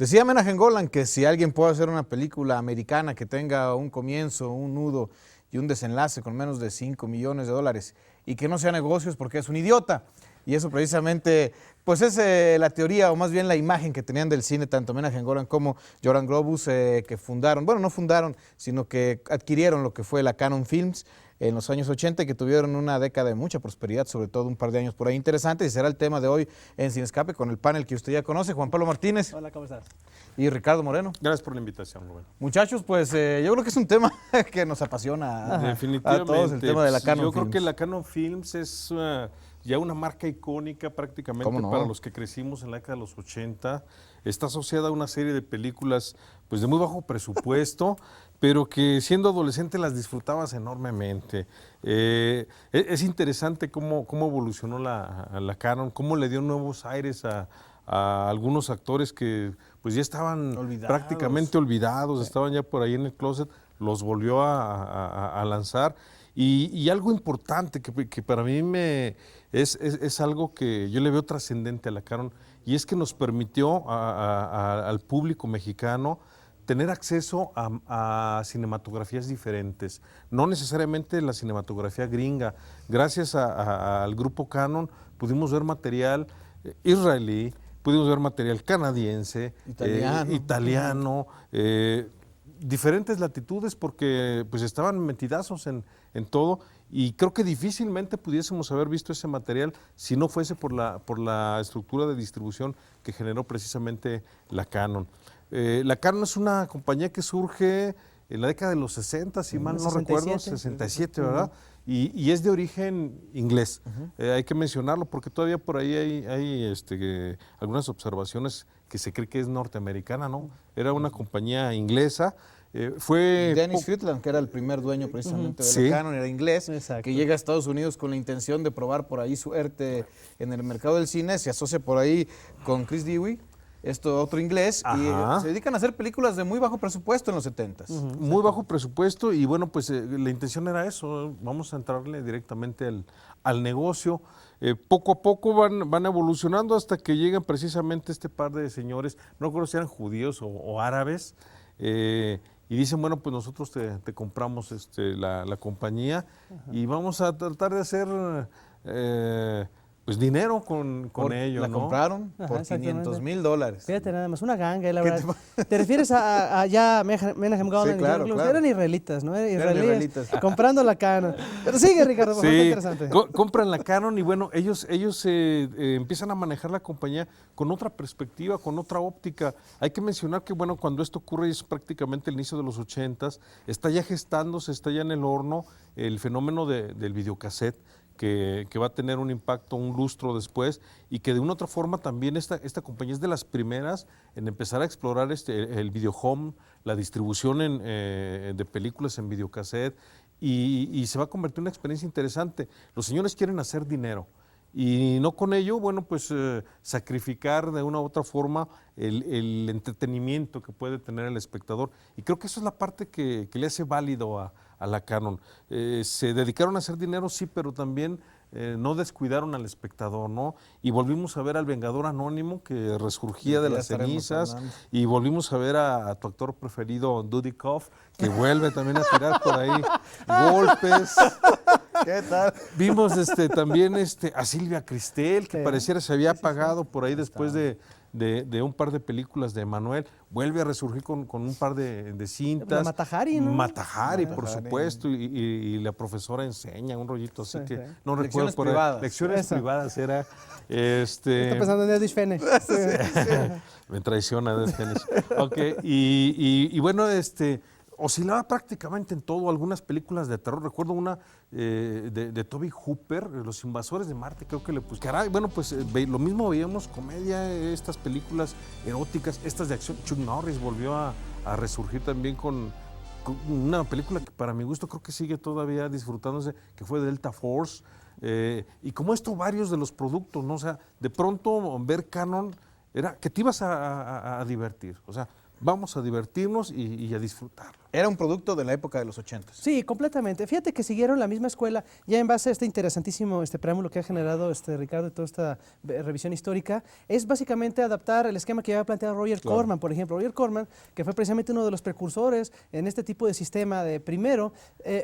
Decía Menahem Golan que si alguien puede hacer una película americana que tenga un comienzo, un nudo y un desenlace con menos de $5 millones y que no sea negocios porque es un idiota. Y eso precisamente, pues es la teoría o más bien la imagen que tenían del cine tanto Menahem Golan como Joran Globus, que fundaron, bueno, no fundaron, sino que adquirieron lo que fue la Cannon Films en los años 80 y que tuvieron una década de mucha prosperidad, sobre todo un par de años por ahí interesantes, y será el tema de hoy en Sin Escape con el panel que usted ya conoce, Juan Pablo Martínez. Hola, ¿cómo estás? Y Ricardo Moreno. Gracias por la invitación, Rubén. Muchachos, pues yo creo que es un tema que nos apasiona Definitivamente, a todos, el tema de la Cannon Yo Films. creo que la Cannon Films es ya una marca icónica prácticamente ¿Cómo no? para los que crecimos en la década de los 80. Está asociada a una serie de películas pues de muy bajo presupuesto, pero que siendo adolescente las disfrutabas enormemente. Es interesante cómo evolucionó la Cannon, cómo le dio nuevos aires a algunos actores que pues ya estaban prácticamente olvidados, estaban ya por ahí en el closet, los volvió a lanzar. Y algo importante que para mí es algo que yo le veo trascendente a la Cannon, y es que nos permitió al público mexicano tener acceso a cinematografías diferentes, no necesariamente la cinematografía gringa. Gracias al grupo Cannon pudimos ver material israelí, pudimos ver material canadiense, italiano, diferentes latitudes porque pues estaban metidazos en todo, y creo que difícilmente pudiésemos haber visto ese material si no fuese por la estructura de distribución que generó precisamente la Cannon. La Cannon es una compañía que surge en la década de los 60, si mal no recuerdo, 67, ¿verdad? Y es de origen inglés. Hay que mencionarlo porque todavía por ahí hay algunas observaciones que se cree que es norteamericana, ¿no? Era una compañía inglesa. Dennis Friedland, que era el primer dueño precisamente de la Cannon, era inglés, que llega a Estados Unidos con la intención de probar por ahí suerte en el mercado del cine, se asocia por ahí con Chris Dewey, otro inglés, y se dedican a hacer películas de muy bajo presupuesto en los 70s. Muy bajo presupuesto, y bueno, pues la intención era eso, vamos a entrarle directamente al negocio. Poco a poco van evolucionando hasta que llegan precisamente este par de señores, no recuerdo si eran judíos o árabes, y dicen, bueno, pues nosotros te compramos la compañía y vamos a tratar de hacer pues dinero con ello, La ¿no? compraron por $500,000. Fíjate nada más, una ganga, la verdad. ¿Te refieres a ya Menahem Golan? Sí, claro, claro. Eran israelitas, ¿no? Eran israelitas. Comprando la Cannon. Pero sigue, Ricardo, por favor, qué interesante. Compran la Cannon y bueno, ellos empiezan a manejar la compañía con otra perspectiva, con otra óptica. Hay que mencionar que bueno, cuando esto ocurre es prácticamente el inicio de los 80s, está ya gestándose, está ya en el horno el fenómeno del videocassette, que va a tener un impacto, un lustro después, y que de una u otra forma también esta compañía es de las primeras en empezar a explorar el video home, la distribución de películas en videocassette, y se va a convertir en una experiencia interesante. Los señores quieren hacer dinero, y no con ello, bueno, pues sacrificar de una u otra forma el entretenimiento que puede tener el espectador. Y creo que eso es la parte que le hace válido a la Cannon. Se dedicaron a hacer dinero, sí, pero también no descuidaron al espectador, ¿no? Y volvimos a ver al Vengador Anónimo que resurgía de las cenizas, y volvimos a ver a tu actor preferido, Dudikoff, que vuelve también a tirar por ahí golpes. ¿Qué tal? Vimos también a Silvia Cristel, que pareciera se había apagado por ahí después de un par de películas de Emanuel, vuelve a resurgir con un par de cintas. Mata Hari, ¿no? Mata Hari, por supuesto, y la profesora enseña un rollito así que no recuerdo Lecciones privadas. Lecciones privadas era. Está pensando en Edwidge Fenech. Me traiciona Edwidge Fenech. Okay, y bueno, oscilaba prácticamente en todo, algunas películas de terror. Recuerdo una de Toby Hooper, Los Invasores de Marte, creo que le puse. Caray, bueno, pues lo mismo veíamos comedia, estas películas eróticas, estas de acción. Chuck Norris volvió a resurgir también con una película que para mi gusto creo que sigue todavía disfrutándose, que fue Delta Force. Y como esto, varios de los productos, ¿no? O sea, de pronto ver Cannon era que te ibas a divertir. O sea, vamos a divertirnos y a disfrutarlo. Era un producto de la época de los 80. Sí, completamente. Fíjate que siguieron la misma escuela, ya en base a este interesantísimo preámbulo que ha generado Ricardo y toda esta revisión histórica, es básicamente adaptar el esquema que había planteado Roger Corman, por ejemplo. Roger Corman, que fue precisamente uno de los precursores en este tipo de sistema de, primero,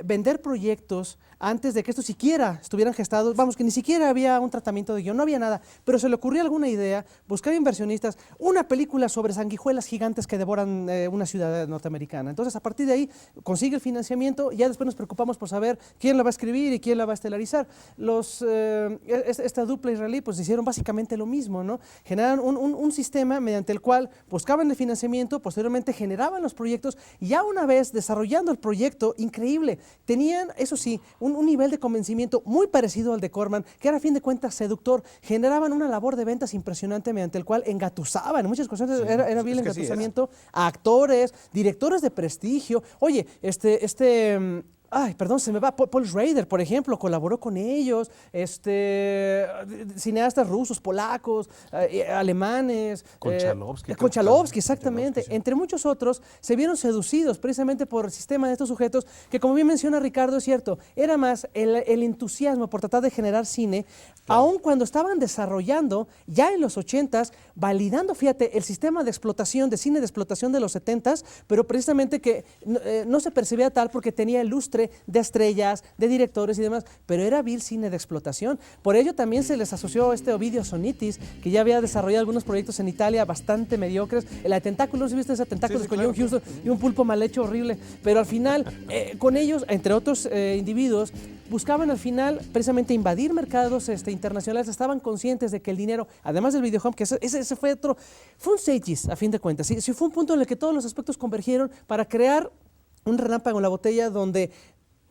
vender proyectos antes de que estos siquiera estuvieran gestados, vamos, que ni siquiera había un tratamiento de guión, no había nada, pero se le ocurrió alguna idea, buscar inversionistas, una película sobre sanguijuelas gigantes que devoran una ciudad norteamericana. Entonces, a partir de ahí, consigue el financiamiento y ya después nos preocupamos por saber quién la va a escribir y quién la va a estelarizar. Esta dupla israelí pues hicieron básicamente lo mismo, ¿no? Generaron un sistema mediante el cual buscaban el financiamiento, posteriormente generaban los proyectos y ya una vez desarrollando el proyecto, increíble, tenían, eso sí, un nivel de convencimiento muy parecido al de Corman, que era a fin de cuentas seductor, generaban una labor de ventas impresionante mediante el cual engatusaban, en muchas ocasiones era vil engatusamiento a actores, directores de prestigio. Oye, ay, perdón, se me va. Paul Schrader, por ejemplo, colaboró con ellos. Cineastas rusos, polacos, alemanes. Konchalovsky, exactamente. Sí. Entre muchos otros, se vieron seducidos precisamente por el sistema de estos sujetos, que como bien menciona Ricardo, es cierto, era más el entusiasmo por tratar de generar cine, aun cuando estaban desarrollando, ya en los 80s, validando, fíjate, el sistema de explotación, de cine de explotación de los 70s, pero precisamente que no se percibía tal porque tenía el lustre de estrellas, de directores y demás, pero era vil cine de explotación. Por ello también se les asoció Ovidio Sonitis, que ya había desarrollado algunos proyectos en Italia bastante mediocres. El de Tentáculos, ¿viste ese Tentáculos con John Huston y un pulpo mal hecho horrible? Pero al final, con ellos, entre otros individuos, buscaban al final precisamente invadir mercados internacionales, estaban conscientes de que el dinero, además del videojuego, que ese fue un seis a fin de cuentas, sí fue un punto en el que todos los aspectos convergieron para crear un relámpago en la botella donde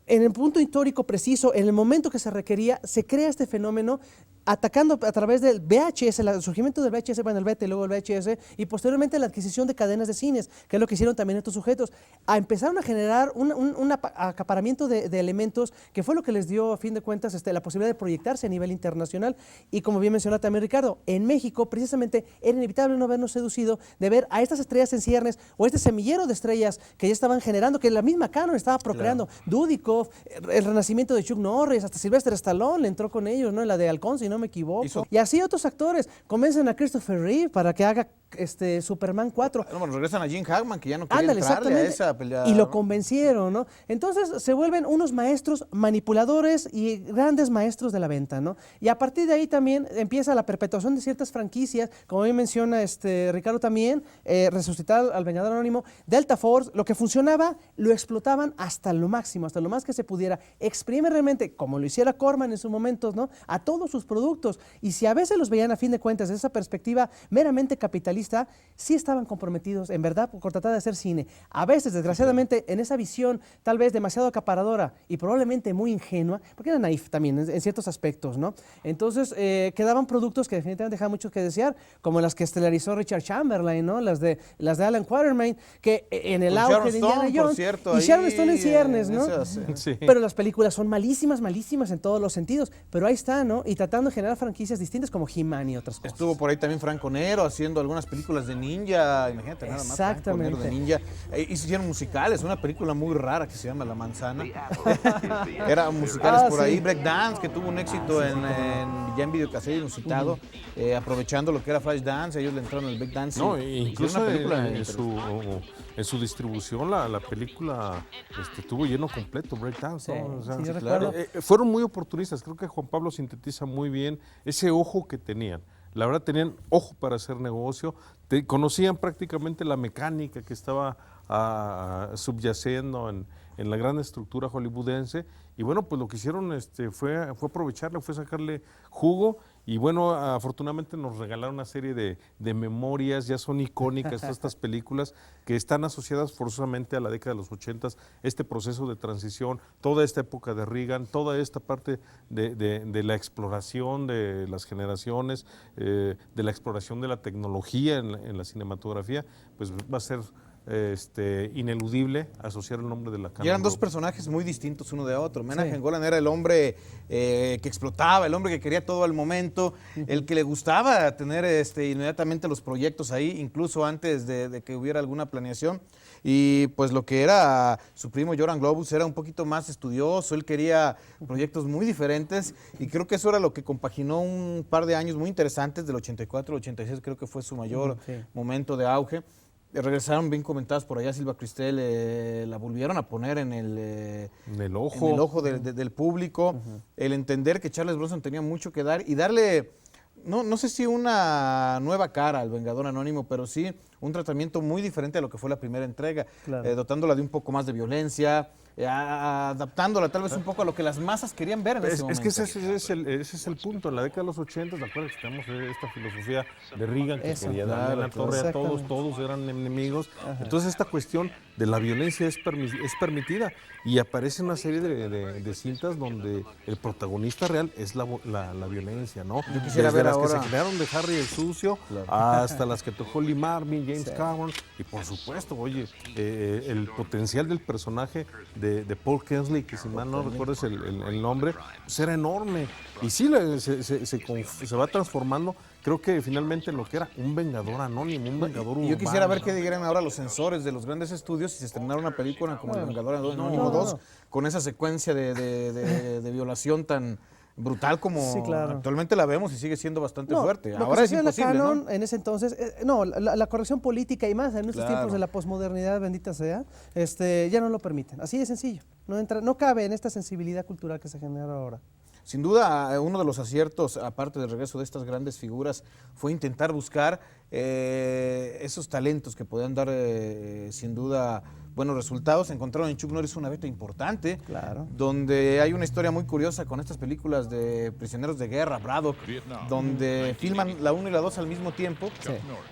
en el punto histórico preciso, en el momento que se requería, se crea este fenómeno atacando a través del VHS, el surgimiento del VHS, bueno, el VT, luego el VHS, y posteriormente la adquisición de cadenas de cines, que es lo que hicieron también estos sujetos. Empezaron a generar un acaparamiento de elementos que fue lo que les dio, a fin de cuentas, la posibilidad de proyectarse a nivel internacional. Y como bien mencionó también Ricardo, en México, precisamente, era inevitable no habernos seducido de ver a estas estrellas en ciernes o este semillero de estrellas que ya estaban generando, que la misma Canon estaba procreando. Claro. Dudikoff, el renacimiento de Chuck Norris, hasta Sylvester Stallone le entró con ellos, ¿no? En la de Halcón, si no me equivoco. Y así otros actores convencen a Christopher Reeve para que haga Superman 4. Bueno, regresan a Jim Hackman, que ya no quería entrarle a esa pelea. Y lo convencieron, ¿no? Entonces se vuelven unos maestros manipuladores y grandes maestros de la venta, ¿no? Y a partir de ahí también empieza la perpetuación de ciertas franquicias, como bien menciona Ricardo también, resucitar al Vengador Anónimo, Delta Force, lo que funcionaba, lo explotaban hasta lo máximo, hasta lo más que se pudiera. Exprime realmente, como lo hiciera Corman en sus momentos, ¿no? A todos sus productos. Y si a veces los veían a fin de cuentas desde esa perspectiva meramente capitalista, sí estaban comprometidos en verdad por tratar de hacer cine. A veces, desgraciadamente, en esa visión tal vez demasiado acaparadora y probablemente muy ingenua, porque era naif también en ciertos aspectos, ¿no? Entonces quedaban productos que definitivamente dejaban mucho que desear, como las que estelarizó Richard Chamberlain, ¿no? Las de Alan Quatermain, que en el auge de Indiana Jones, y Sharon Stone en ciernes, ¿no? Sí. Pero las películas son malísimas en todos los sentidos, pero ahí está, ¿no? Y tratando de generar franquicias distintas como He-Man y otras cosas. Estuvo por ahí también Franco Nero haciendo algunas películas de ninja, imagínate nada más. Exactamente. Franco Nero de ninja. Hicieron musicales, una película muy rara que se llama La Manzana. Era musicales por ahí. Breakdance, que tuvo un éxito ya en videocassette inusitado, aprovechando lo que era Flashdance, ellos le entraron al breakdance. No, incluso en su distribución la película tuvo lleno completo, Breakdance. Sí, ¿no? O sea, sí, claro. Fueron muy oportunistas, creo que Juan Pablo sintetiza muy bien ese ojo que tenían. La verdad tenían ojo para hacer negocio, conocían prácticamente la mecánica que estaba subyacendo en la gran estructura hollywoodense, y bueno, pues lo que hicieron fue aprovecharle, fue sacarle jugo, y bueno, afortunadamente nos regalaron una serie de memorias, ya son icónicas todas estas películas que están asociadas forzosamente a la década de los 80, este proceso de transición, toda esta época de Reagan, toda esta parte de la exploración de las generaciones, de la exploración de la tecnología en la cinematografía, pues va a ser ineludible asociar el nombre de la Cannon Y eran dos Group. personajes muy distintos uno de otro. Menahem Golan era el hombre que explotaba, el hombre que quería todo al momento, el que le gustaba tener inmediatamente los proyectos ahí, incluso antes de que hubiera alguna planeación. Y pues lo que era su primo Joran Globus era un poquito más estudioso, él quería proyectos muy diferentes y creo que eso era lo que compaginó un par de años muy interesantes, del 84 al 86 creo que fue su mayor momento de auge. Regresaron bien comentadas por allá, Silva Cristel la volvieron a poner en el ojo del público, el entender que Charles Bronson tenía mucho que dar y darle, no sé si una nueva cara al Vengador Anónimo, pero sí un tratamiento muy diferente a lo que fue la primera entrega, dotándola de un poco más de violencia, adaptándola tal vez un poco a lo que las masas querían ver en ese momento. Es que ese es el punto. En la década de los 80, ¿te acuerdas que tenemos esta filosofía de Reagan que quería darle la torre a todos, todos eran enemigos? Entonces esta cuestión de la violencia es permitida y aparece una serie de cintas donde el protagonista real es la violencia, ¿no? Yo quisiera Desde ver las ahora que se crearon de Harry el Sucio hasta las que tocó Lee Marvin, James Cameron y por supuesto, oye, el potencial del personaje de Paul Kingsley, que si mal no recuerdas el nombre, pues era enorme. Y sí, se va transformando, creo que finalmente en lo que era un vengador anónimo, un vengador urbano. Yo quisiera ver qué dirían ahora los censores de los grandes estudios si se estrenara una película como El Vengador Anónimo 2, con esa secuencia de violación tan brutal como actualmente la vemos y sigue siendo bastante fuerte. Ahora es imposible, la Cannon, ¿no? en ese entonces, la corrección política y más en estos tiempos de la posmodernidad, bendita sea, ya no lo permiten. Así de sencillo. No cabe en esta sensibilidad cultural que se genera ahora. Sin duda, uno de los aciertos, aparte del regreso de estas grandes figuras, fue intentar buscar esos talentos que podían dar, sin duda, buenos resultados. Encontraron en Chuck Norris una beta importante, donde hay una historia muy curiosa con estas películas de prisioneros de guerra, Braddock, donde filman la 1 y la 2 al mismo tiempo.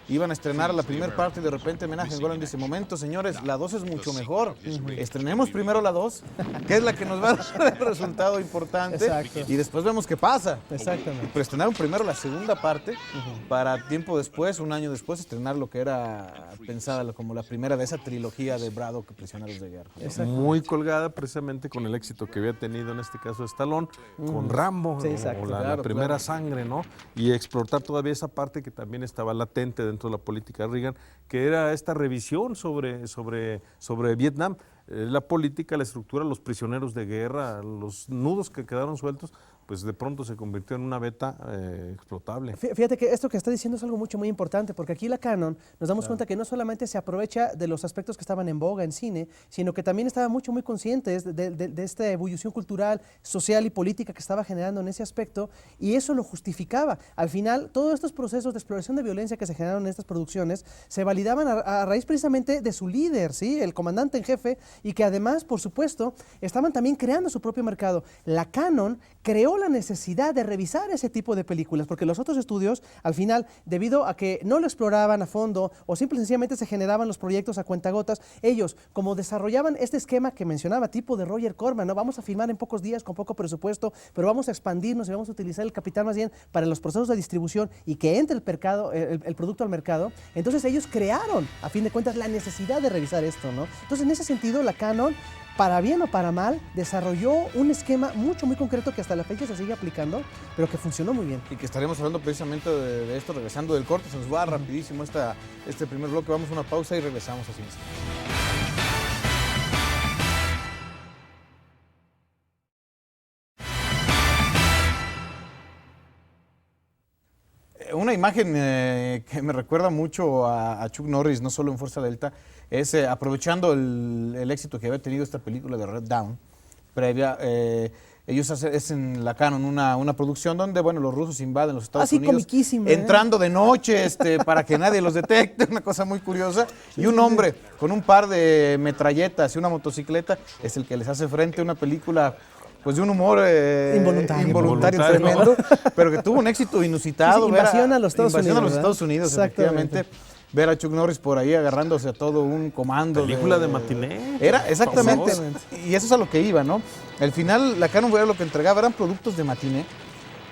Iban a estrenar la primera parte y de repente Menahem Golan dice, momento señores, la 2 es mucho mejor, estrenemos primero la 2, que es la que nos va a dar el resultado importante, y después vemos qué pasa. Exactamente. Y pues estrenaron primero la segunda parte, para tiempo después, un año después, estrenar lo que era pensada como la primera de esa trilogía de Braddock, Prisioneros de Guerra. Muy colgada precisamente con el éxito que había tenido en este caso Stallone, con Rambo, o la primera sangre, ¿no? Y explotar todavía esa parte que también estaba latente dentro de la política de Reagan, que era esta revisión sobre Vietnam. La política, la estructura, los prisioneros de guerra, los nudos que quedaron sueltos, pues de pronto se convirtió en una beta explotable. Fíjate que esto que está diciendo es algo muy importante, porque aquí la Cannon nos damos cuenta que no solamente se aprovecha de los aspectos que estaban en boga en cine, sino que también estaba muy conscientes de esta ebullición cultural, social y política que estaba generando en ese aspecto, y eso lo justificaba. Al final, todos estos procesos de exploración de violencia que se generaron en estas producciones se validaban a raíz precisamente de su líder, ¿sí? El comandante en jefe, y que además, por supuesto, estaban también creando su propio mercado. La Cannon creó la necesidad de revisar ese tipo de películas, porque los otros estudios, al final, debido a que no lo exploraban a fondo o simple y sencillamente se generaban los proyectos a cuentagotas, ellos, como desarrollaban este esquema que mencionaba, tipo de Roger Corman, ¿no? Vamos a filmar en pocos días con poco presupuesto, pero vamos a expandirnos y vamos a utilizar el capital más bien para los procesos de distribución y que entre el producto al mercado. Entonces ellos crearon, a fin de cuentas, la necesidad de revisar esto, ¿no? Entonces, en ese sentido, la Cannon, para bien o para mal, desarrolló un esquema muy concreto que hasta la fecha se sigue aplicando, pero que funcionó muy bien. Y que estaremos hablando precisamente de esto, regresando del corte. Se nos va rapidísimo este primer bloque. Vamos a una pausa y regresamos así. Una imagen que me recuerda mucho a Chuck Norris, no solo en Fuerza Delta, es aprovechando el éxito que había tenido esta película de Red Dawn, previa, ellos hacen la Cannon una producción donde, bueno, los rusos invaden los Estados Unidos, entrando de noche para que nadie los detecte, una cosa muy curiosa, y un hombre con un par de metralletas y una motocicleta es el que les hace frente a una película pues de un humor involuntario tremendo, pero que tuvo un éxito inusitado. Invasión a los Estados Unidos, efectivamente. Ver a Chuck Norris por ahí agarrándose a todo un comando. Película de matiné. Era, exactamente. Y eso es a lo que iba, ¿no? Al final, la Cannon era lo que entregaba, eran productos de matiné,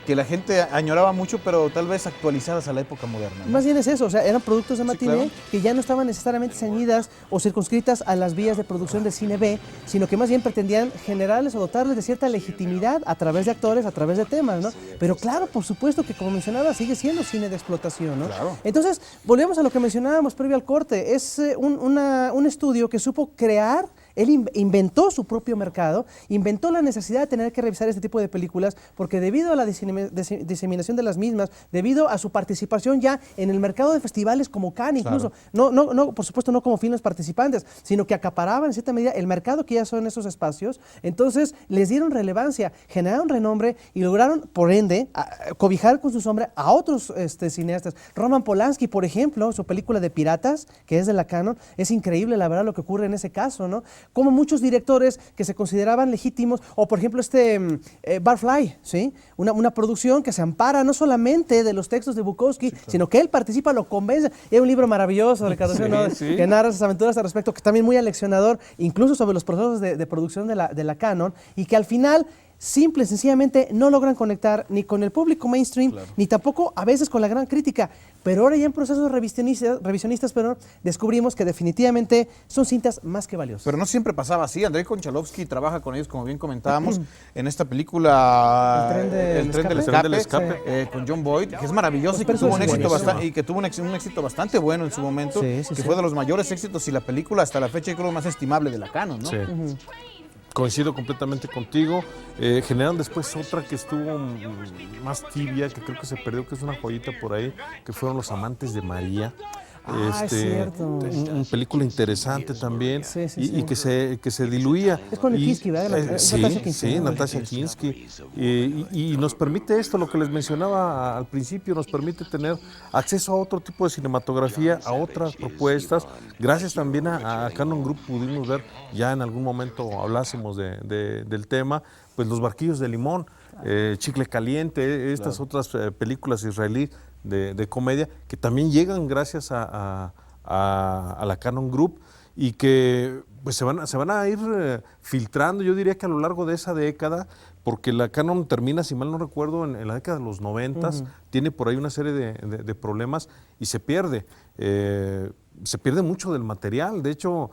que la gente añoraba mucho, pero tal vez actualizadas a la época moderna, ¿no? Más bien es eso, o sea, eran productos de matiné, claro, que ya no estaban necesariamente ceñidas o circunscritas a las vías de producción del cine B, sino que más bien pretendían generarles o dotarles de cierta legitimidad a través de actores, a través de temas, ¿no? Pero claro, por supuesto que, como mencionaba, sigue siendo cine de explotación, ¿no? Claro. Entonces, volvemos a lo que mencionábamos previo al corte. Es un estudio que supo crear. Él inventó su propio mercado, inventó la necesidad de tener que revisar este tipo de películas, porque debido a la diseminación de las mismas, debido a su participación ya en el mercado de festivales como Cannes, incluso, no, por supuesto no como filmes participantes, sino que acaparaban en cierta medida el mercado que ya son esos espacios, entonces les dieron relevancia, generaron renombre y lograron, por ende, cobijar con su sombra a otros cineastas. Roman Polanski, por ejemplo, su película de Piratas, que es de la Cannon, es increíble la verdad lo que ocurre en ese caso, ¿no? Como muchos directores que se consideraban legítimos, o por ejemplo Barfly, ¿sí? Una producción que se ampara no solamente de los textos de Bukowski, sino que él participa, lo convence. Y hay un libro maravilloso, Ricardo, que narra esas aventuras al respecto, que también muy aleccionador, incluso sobre los procesos de producción de la Cannon, y que al final simple y sencillamente no logran conectar ni con el público mainstream, ni tampoco a veces con la gran crítica. Pero ahora ya en procesos revisionistas, descubrimos que definitivamente son cintas más que valiosas. Pero no siempre pasaba así. Andrei Konchalovsky trabaja con ellos, como bien comentábamos, en esta película El tren del escape, con John Boyd, que es maravilloso y que tuvo un éxito bastante bueno en su momento, fue de los mayores éxitos y la película hasta la fecha yo creo más estimable de la Cannon, ¿no? Sí. Coincido completamente contigo. Generaron después otra que estuvo más tibia, que creo que se perdió, que es una joyita por ahí, que fueron Los amantes de María. Es cierto. Una película interesante también y que se diluía. Es con Kinski, ¿verdad? Sí, Natasha Kinski. Y nos permite esto, lo que les mencionaba al principio, nos permite tener acceso a otro tipo de cinematografía, a otras propuestas. Gracias también a Cannon Group pudimos ver, ya en algún momento hablásemos del tema, pues Los barquillos de limón, Chicle caliente, estas otras películas israelíes de comedia que también llegan gracias a la Cannon Group y que pues se van a ir filtrando, yo diría que a lo largo de esa década, porque la Cannon termina, si mal no recuerdo, en la década de los 90s, tiene por ahí una serie de problemas y se pierde. Se pierde mucho del material. De hecho,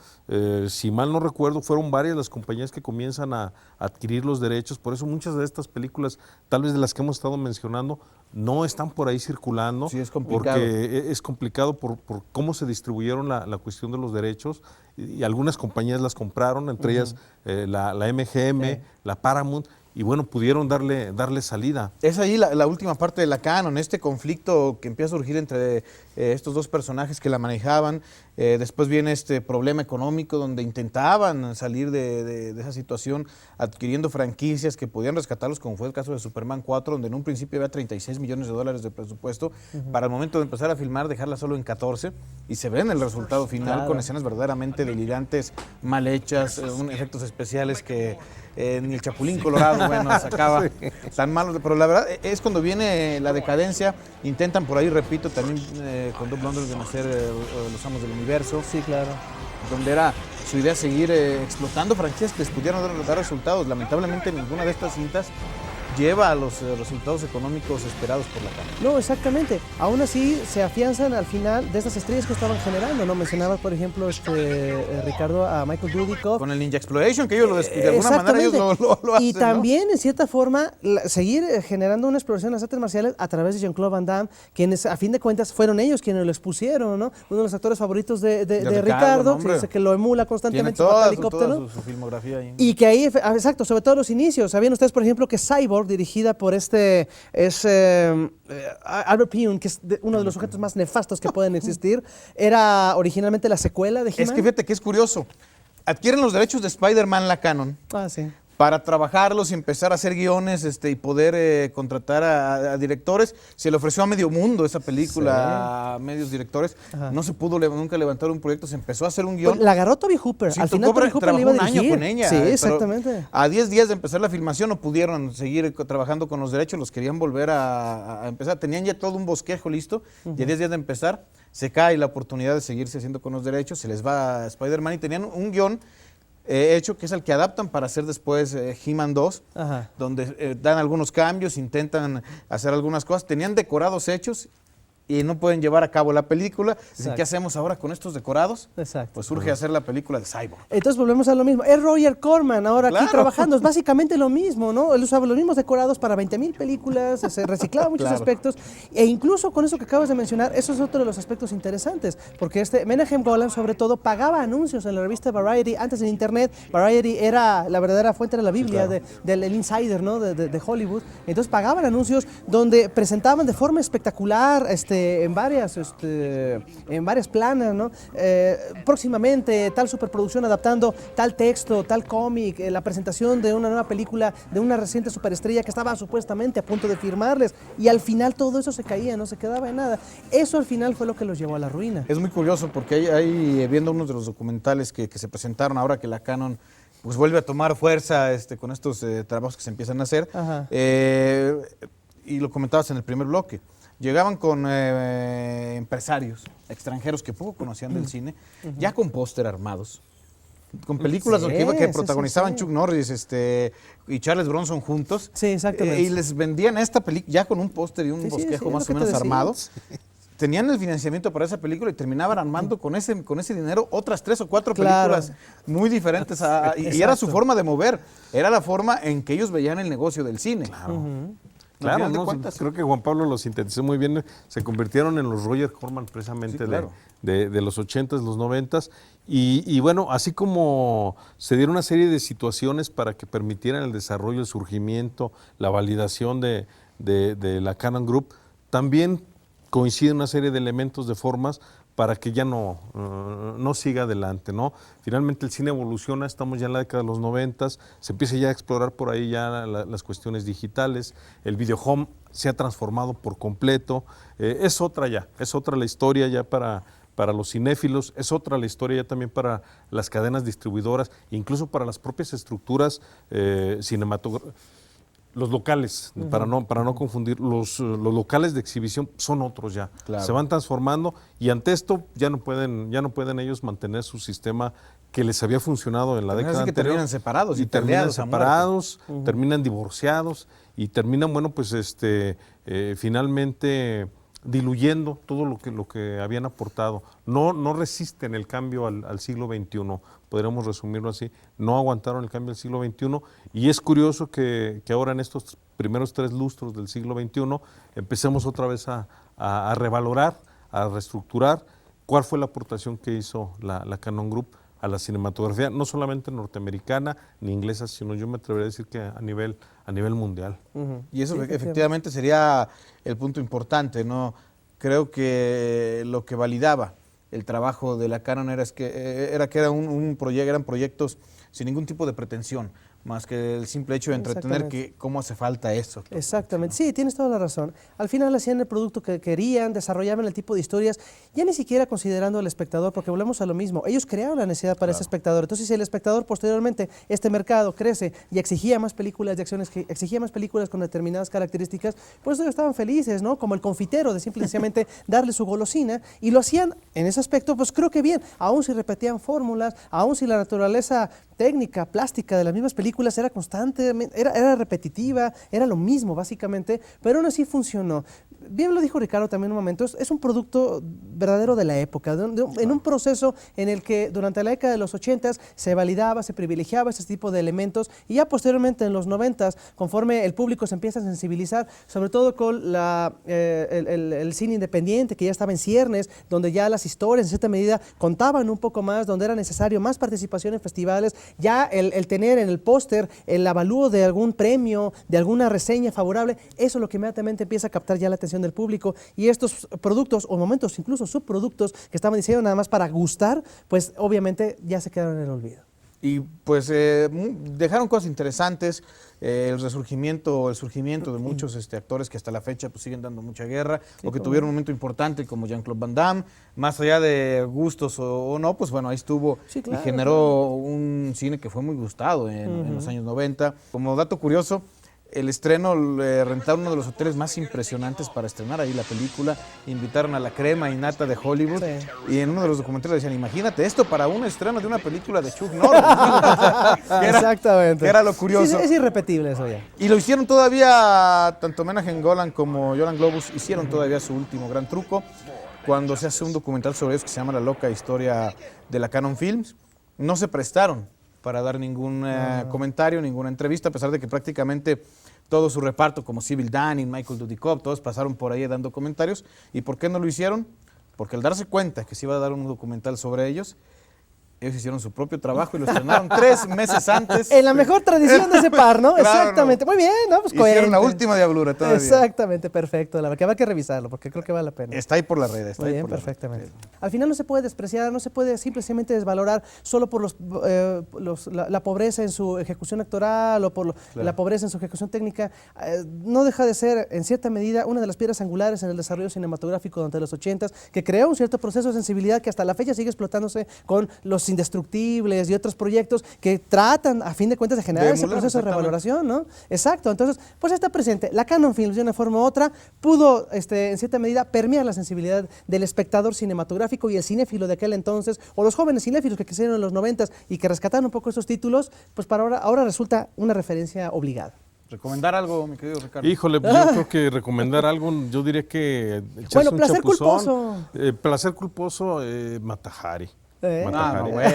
si mal no recuerdo, fueron varias las compañías que comienzan a adquirir los derechos. Por eso muchas de estas películas, tal vez de las que hemos estado mencionando, no están por ahí circulando. Sí, es complicado. Porque es complicado por cómo se distribuyeron la cuestión de los derechos. Y algunas compañías las compraron, entre ellas la MGM, la Paramount, y bueno, pudieron darle salida. Es ahí la última parte de la Cannon, este conflicto que empieza a surgir entre estos dos personajes que la manejaban. Después viene este problema económico donde intentaban salir de esa situación adquiriendo franquicias que podían rescatarlos, como fue el caso de Superman 4, donde en un principio había $36 millones de presupuesto. Para el momento de empezar a filmar, dejarla solo en 14, y se ve en el resultado final con escenas verdaderamente delirantes, mal hechas, efectos especiales que ni el Chapulín Colorado, bueno, sacaba tan malos. Pero la verdad es cuando viene la decadencia, intentan por ahí, repito, también con Doug Lundgren de hacer Los Amos del Universo. Sí, claro. Donde era su idea seguir explotando franquicias que les pudieran dar resultados. Lamentablemente ninguna de estas cintas lleva a los resultados económicos esperados por la Cannon. No, exactamente. Aún así se afianzan al final de estas estrellas que estaban generando, ¿no? Mencionabas, por ejemplo, Ricardo, a Michael Dudikoff. Con el Ninja Exploration, que ellos de alguna manera ellos lo hacen, y también, ¿no? En cierta forma, seguir generando una exploración de las artes marciales a través de Jean-Claude Van Damme, quienes, a fin de cuentas, fueron ellos quienes lo expusieron, ¿no? Uno de los actores favoritos de Ricardo, que lo emula constantemente. Tiene toda su filmografía ahí. Y que ahí, exacto, sobre todo los inicios. ¿Sabían ustedes, por ejemplo, que Cyborg, dirigida por Albert Pyun, que es uno de los sujetos más nefastos que pueden existir, era originalmente la secuela de He-Man? Es que fíjate que es curioso. Adquieren los derechos de Spider-Man la Cannon. Sí. Para trabajarlos y empezar a hacer guiones y poder contratar a directores. Se le ofreció a medio mundo esa película, a medios directores. No se pudo nunca levantar un proyecto, se empezó a hacer un guión. Pues la agarró Toby Hooper. Sí, al final Toby Hooper le iba a dirigir. un año con ella. Sí, exactamente. A 10 días de empezar la filmación no pudieron seguir trabajando con los derechos, los querían volver a empezar. Tenían ya todo un bosquejo listo y a 10 días de empezar se cae la oportunidad de seguirse haciendo con los derechos, se les va a Spider-Man y tenían un guión hecho, que es el que adaptan para hacer después He-Man 2, donde dan algunos cambios, intentan hacer algunas cosas. Tenían decorados hechos y no pueden llevar a cabo la película. Dicen, ¿qué hacemos ahora con estos decorados? Exacto. Pues surge hacer la película de Cyborg. Entonces volvemos a lo mismo. Es Roger Corman ahora aquí trabajando. Es básicamente lo mismo, ¿no? Él usaba los mismos decorados para 20,000 películas, se reciclaba muchos aspectos. E incluso con eso que acabas de mencionar, eso es otro de los aspectos interesantes. Porque Menahem Golan, sobre todo, pagaba anuncios en la revista Variety. Antes en Internet, Variety era la verdadera fuente de la Biblia del insider, ¿no? de Hollywood. Entonces pagaban anuncios donde presentaban de forma espectacular en varias planas, ¿no? Próximamente tal superproducción adaptando tal texto, tal cómic, la presentación de una nueva película de una reciente superestrella que estaba supuestamente a punto de firmarles, y al final todo eso se caía, no se quedaba en nada. Eso al final fue lo que los llevó a la ruina. Es muy curioso porque hay viendo unos de los documentales que se presentaron ahora que la Canon pues vuelve a tomar fuerza con estos trabajos que se empiezan a hacer, y lo comentabas en el primer bloque. Llegaban con empresarios extranjeros que poco conocían del cine, ya con póster armados, con películas que protagonizaban Chuck Norris y Charles Bronson juntos. Sí, exactamente. Y les vendían esta película ya con un póster y un bosquejo más o menos armado. Tenían el financiamiento para esa película y terminaban armando con ese dinero otras 3 o 4 películas muy diferentes. Y era su forma de mover, era la forma en que ellos veían el negocio del cine. Claro, ¿no? Creo que Juan Pablo lo sintetizó muy bien. Se convirtieron en los Roger Corman precisamente de los 80s, los 90s. Y bueno, así como se dieron una serie de situaciones para que permitieran el desarrollo, el surgimiento, la validación de la Canon Group, también coinciden una serie de elementos, de formas, para que ya no siga adelante, ¿no? Finalmente el cine evoluciona, estamos ya en la década de los 90s, se empieza ya a explorar por ahí ya las cuestiones digitales, el video home se ha transformado por completo, es otra la historia ya para los cinéfilos, es otra la historia ya también para las cadenas distribuidoras, incluso para las propias estructuras cinematográficas. Los locales, para no confundir, los locales de exhibición son otros ya. Se van transformando y ante esto ya no pueden ellos mantener su sistema que les había funcionado en la década anterior. Terminan separados y terminan separados, terminan divorciados y terminan, bueno, pues finalmente diluyendo todo lo que habían aportado. No resisten el cambio al siglo XXI, podríamos resumirlo así. No aguantaron el cambio al siglo XXI y es curioso que ahora en estos primeros 3 lustros del siglo XXI empecemos otra vez a revalorar, a reestructurar cuál fue la aportación que hizo la Canon Group a la cinematografía, no solamente norteamericana ni inglesa, sino yo me atrevería a decir que a nivel mundial. Y eso efectivamente sería el punto importante, ¿no? Creo que lo que validaba el trabajo de la Canon eran proyectos sin ningún tipo de pretensión, más que el simple hecho de entretener que cómo hace falta eso. Exactamente, sí, tienes toda la razón. Al final hacían el producto que querían, desarrollaban el tipo de historias, ya ni siquiera considerando al espectador, porque volvemos a lo mismo. Ellos crearon la necesidad para ese espectador. Entonces, si el espectador posteriormente, este mercado crece y exigía más películas de acciones, exigía más películas con determinadas características, pues ellos estaban felices, ¿no? Como el confitero de simplemente darle su golosina, y lo hacían en ese aspecto, pues creo que bien, aún si repetían fórmulas, aún si la naturaleza técnica, plástica de las mismas películas era constante, era repetitiva, era lo mismo básicamente, pero aún así funcionó. Bien lo dijo Ricardo también en un momento, es un producto verdadero de la época, en un proceso en el que durante la década de los 80s se validaba, se privilegiaba ese tipo de elementos, y ya posteriormente en los 90s, conforme el público se empieza a sensibilizar, sobre todo con el cine independiente que ya estaba en ciernes, donde ya las historias en cierta medida contaban un poco más, donde era necesario más participación en festivales, ya el tener en el póster el avalúo de algún premio, de alguna reseña favorable, eso es lo que inmediatamente empieza a captar ya la atención del público, y estos productos o momentos incluso subproductos que estaban diseñados nada más para gustar, pues obviamente ya se quedaron en el olvido. Y pues dejaron cosas interesantes, el surgimiento de muchos actores que hasta la fecha pues siguen dando mucha guerra, o que tuvieron un momento importante como Jean-Claude Van Damme, más allá de gustos o no, pues bueno, ahí estuvo y generó un cine que fue muy gustado en los años 90. Como dato curioso, el estreno, rentaron uno de los hoteles más impresionantes para estrenar ahí la película, invitaron a la crema y nata de Hollywood, y en uno de los documentales decían, imagínate esto para un estreno de una película de Chuck Norris. Exactamente. Que era lo curioso. Sí, es irrepetible eso ya. Y lo hicieron todavía, tanto Menahem Golan como Golan Globus hicieron todavía su último gran truco, cuando se hace un documental sobre eso que se llama La loca historia de la Cannon Films. No se prestaron para dar ningún comentario, ninguna entrevista, a pesar de que prácticamente todo su reparto, como Sybil Danning, Michael Dudikoff, todos pasaron por ahí dando comentarios. ¿Y por qué no lo hicieron? Porque al darse cuenta que se iba a dar un documental sobre ellos hicieron su propio trabajo y lo estrenaron 3 meses antes. En la mejor tradición de ese par, ¿no? Claro, Exactamente. no. Muy bien, ¿no? Pues coherente. Hicieron la última diablura todavía. Exactamente, perfecto. La verdad que habrá que revisarlo porque creo que vale la pena. Está ahí por la red. Está Muy ahí bien, por la perfectamente. red. Al final no se puede despreciar, no se puede simplemente desvalorar solo por la pobreza en su ejecución actoral o por la pobreza en su ejecución técnica. No deja de ser, en cierta medida, una de las piedras angulares en el desarrollo cinematográfico durante los 80s, que creó un cierto proceso de sensibilidad que hasta la fecha sigue explotándose con Los Indestructibles y otros proyectos que tratan, a fin de cuentas, de generar ese proceso de revaloración, ¿no? Exacto. Entonces, pues está presente. La Cannon Films, de una forma u otra, pudo, en cierta medida, permear la sensibilidad del espectador cinematográfico y el cinéfilo de aquel entonces, o los jóvenes cinéfilos que crecieron en los 90s y que rescataron un poco estos títulos, pues para ahora resulta una referencia obligada. ¿Recomendar algo, mi querido Ricardo? Híjole, pues yo creo que recomendar algo, yo diría que echarse Bueno, un Placer chapuzón. Culposo. Placer culposo, Mata Hari. No, güey.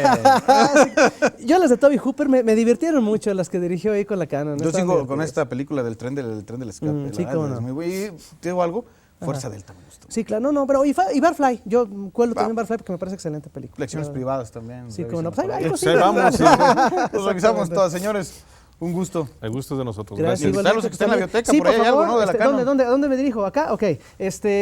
Yo las de Toby Hooper me divirtieron mucho, las que dirigió ahí con la Canon. Yo sigo con esta película del tren del escape. Sí, cómo no. Es muy buena. Y te digo algo, Fuerza Delta me gustó. Sí, claro, no, pero y Barfly, yo cuelo también Barfly porque me parece excelente película. Lecciones privadas también. Sí, cómo no. Pues revisen pues Sí, vamos. Los revisamos todas, señores. Un gusto. El gusto es de nosotros. Gracias. Gracias. Claro, que está en la biblioteca, Sí, por ahí hay favor, algo, ¿no? De la Canon. ¿Dónde me dirijo? ¿Acá? Ok.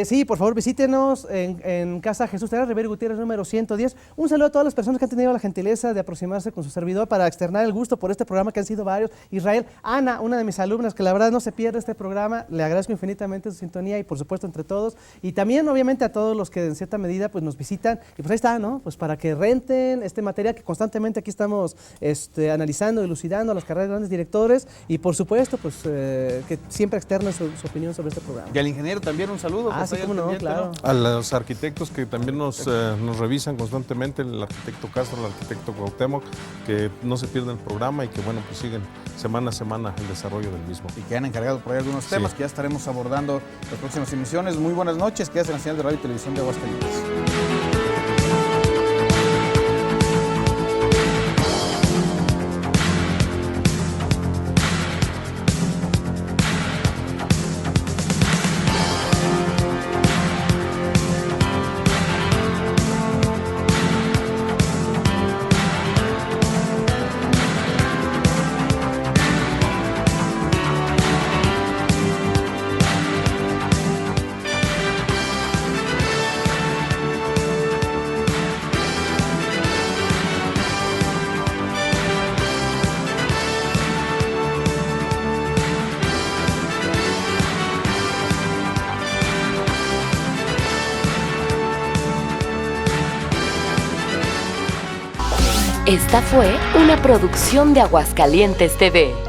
Sí, por favor, visítenos en Casa Jesús Terra, Rivera Gutiérrez, número 110. Un saludo a todas las personas que han tenido la gentileza de aproximarse con su servidor para externar el gusto por este programa, que han sido varios. Israel, Ana, una de mis alumnas, que la verdad no se pierde este programa, le agradezco infinitamente su sintonía y por supuesto entre todos. Y también, obviamente, a todos los que en cierta medida pues nos visitan. Y pues ahí está, ¿no? Pues para que renten este material que constantemente aquí estamos analizando, elucidando a las carreras de grandes directores. Y por supuesto, pues que siempre externen su opinión sobre este programa. Y al ingeniero también un saludo. Sí, cómo no, claro. A los arquitectos que también nos revisan constantemente, el arquitecto Castro, el arquitecto Cuauhtémoc, que no se pierden el programa y que bueno, pues siguen semana a semana el desarrollo del mismo. Y que han encargado por ahí algunos temas que ya estaremos abordando en las próximas emisiones. Muy buenas noches, quédate en la señal de radio y televisión de Aguascalientes. Esta fue una producción de Aguascalientes TV.